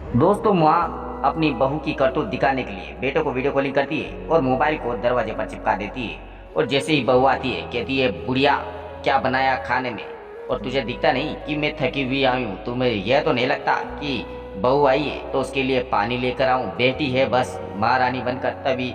दोस्तों माँ अपनी बहू की करतूत दिखाने के लिए बेटे को वीडियो कॉलिंग करती है और मोबाइल को दरवाजे पर चिपका देती है। और जैसे ही बहू आती है कहती है बुढ़िया क्या बनाया खाने में, और तुझे दिखता नहीं कि मैं थकी हुई आई हूँ? तुम्हें यह तो नहीं लगता कि बहू आई है तो उसके लिए पानी लेकर आऊँ? बेटी है बस महारानी बनकर। तभी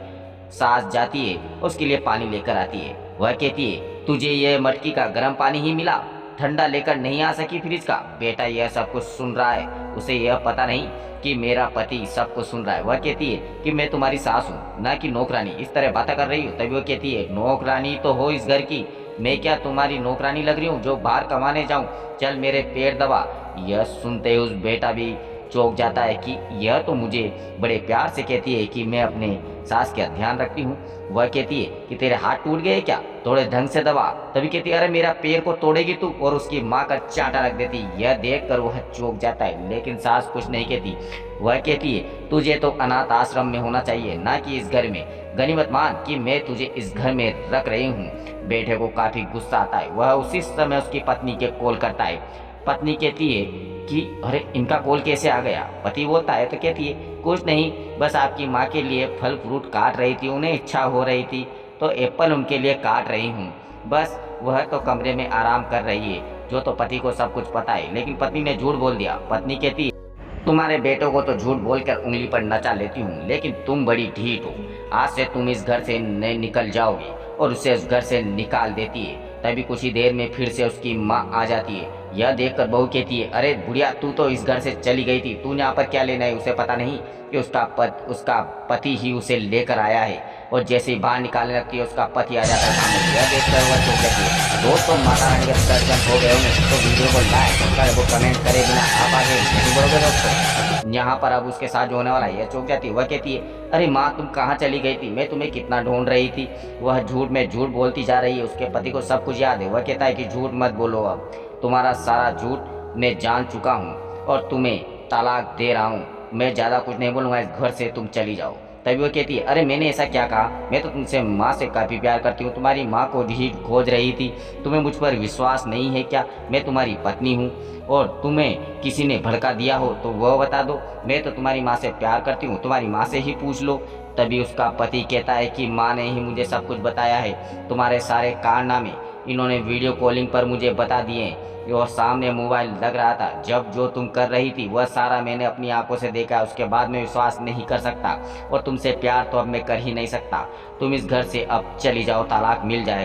सास जाती है उसके लिए पानी लेकर आती है। वह कहती है तुझे यह मटकी का गर्म पानी ही मिला, ठंडा लेकर नहीं आ सकी फ्रिज का? बेटा यह सब कुछ सुन रहा है, उसे यह पता नहीं कि मेरा पति सब कुछ सुन रहा है। वह कहती है कि मैं तुम्हारी सास हूँ ना कि नौकरानी, इस तरह बातें कर रही हूँ। तभी वो कहती है नौकरानी तो हो इस घर की, मैं क्या तुम्हारी नौकरानी लग रही हूँ जो बाहर कमाने जाऊँ? चल मेरे पैर दबा। यह सुनते ही उस बेटा भी चौंक जाता है कि यह तो मुझे बड़े प्यार से कहती है कि मैं अपने सास का ध्यान रखती हूँ। वह कहती है कि तेरे हाथ टूट गए क्या, थोड़े ढंग से दबा। तभी कहती है अरे मेरा पैर को तोड़ेगी तू, और उसकी माँ का चांटा रख देती। यह देख कर वह चौंक जाता है, लेकिन सास कुछ नहीं कहती। वह कहती है तुझे तो अनाथ आश्रम में होना चाहिए ना कि इस घर में। गनीमत मान कि मैं तुझे इस घर में रख रही हूँ। बेटे को काफी गुस्सा आता है। वह उसी समय उसकी पत्नी के कॉल करता है। पत्नी कहती है कि अरे इनका कॉल कैसे आ गया? पति बोलता है तो कहती है कुछ नहीं, बस आपकी माँ के लिए फल फ्रूट काट रही थी, उन्हें इच्छा हो रही थी तो एप्पल उनके लिए काट रही हूँ बस। वह तो कमरे में आराम कर रही है। जो तो पति को सब कुछ पता है, लेकिन पत्नी ने झूठ बोल दिया। पत्नी कहती है तुम्हारे बेटों को तो झूठ बोलकर उंगली पर नचा लेती हूँ, लेकिन तुम बड़ी ढीठ हो। आज से तुम इस घर से नहीं निकल जाओगी, और उसे उस घर से निकाल देती है। तभी कुछ ही देर में फिर से उसकी माँ आ जाती है। यह देखकर बहू कहती है अरे बुढ़िया तू तो इस घर से चली गई थी, तू यहाँ पर क्या लेना है? उसे पता नहीं कि उसका पति ही उसे लेकर आया है। और जैसे ही बाहर निकालने लगती है उसका पति आ जाता है सामने। यह देखकर वह चुप रहती है। दोस्तों माता रानी के दर्शन हो गए होंगे तो वीडियो को लाइक कर वो कमेंट करे बिना आप आगे नहीं बढ़ोगे दोस्तों। यहाँ पर अब उसके साथ जो होने वाला है यह चौंक जाती है। वह कहती है अरे माँ तुम कहाँ चली गई थी, मैं तुम्हें कितना ढूंढ रही थी। वह झूठ में झूठ बोलती जा रही है। उसके पति को सब कुछ याद है। वह कहता है कि झूठ मत बोलो, अब तुम्हारा सारा झूठ मैं जान चुका हूँ और तुम्हें तलाक दे रहा हूँ। मैं ज़्यादा कुछ नहीं बोलूँगा, इस घर से तुम चली जाओ। तभी वो कहती है अरे मैंने ऐसा क्या कहा, मैं तो तुमसे माँ से काफ़ी प्यार करती हूँ, तुम्हारी माँ को भी खोज रही थी। तुम्हें मुझ पर विश्वास नहीं है क्या? मैं तुम्हारी पत्नी हूँ, और तुम्हें किसी ने भड़का दिया हो तो वह बता दो। मैं तो तुम्हारी माँ से प्यार करती हूँ, तुम्हारी माँ से ही पूछ लो। तभी उसका पति कहता है कि माँ ने ही मुझे सब कुछ बताया है, तुम्हारे सारे कारनामे इन्होंने वीडियो कॉलिंग पर मुझे बता दिए हैं। और सामने मोबाइल लग रहा था जब जो तुम कर रही थी वह सारा मैंने अपनी आंखों से देखा। उसके बाद मैं विश्वास नहीं कर सकता, और तुमसे प्यार तो अब मैं कर ही नहीं सकता। तुम इस घर से अब चली जाओ, तलाक मिल जाए।